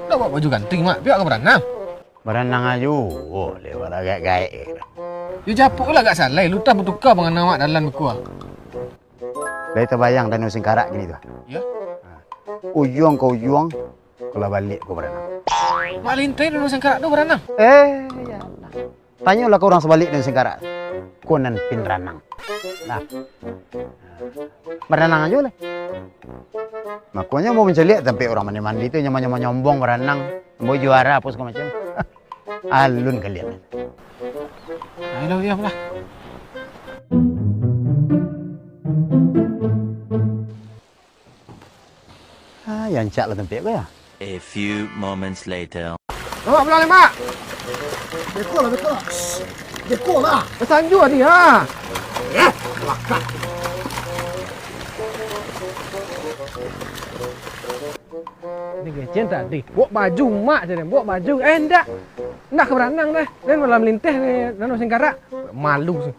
Dah bawa baju ganti mak, biar ke berenang. Berenang aja, oh lewat agak gaik. You japuk lah gak salah, lu tak bertukar dengan mak dalam berkuah. Dari terbayang Danau Singkarak gini tuh. Ya? Ujung ke ujung, kalau balik ke berenang. Mak lintai dulu sengkarak tu berenang. Ya Allah. Tanyalah ke orang sebalik Danau Singkarak. Konan pinranang. Nah. Berenang aja lah. Makanya mau mencari sampai orang mandi-mandi itu nyombong berenang. Mau juara apa segala macam. Alun kalian. Ayolah dia lah. Yang cak lah tempat ya. A few moments later. Mak pulang mak. Bekol lah. Bekol lah. Sanju tadi ha. Lakat. Ni gecen tadi. Bawa baju mak je dia. Bawa baju. Endak. Nak ke berenang dah. Dan malam melintih ni Danau Singkarak. Malu sih.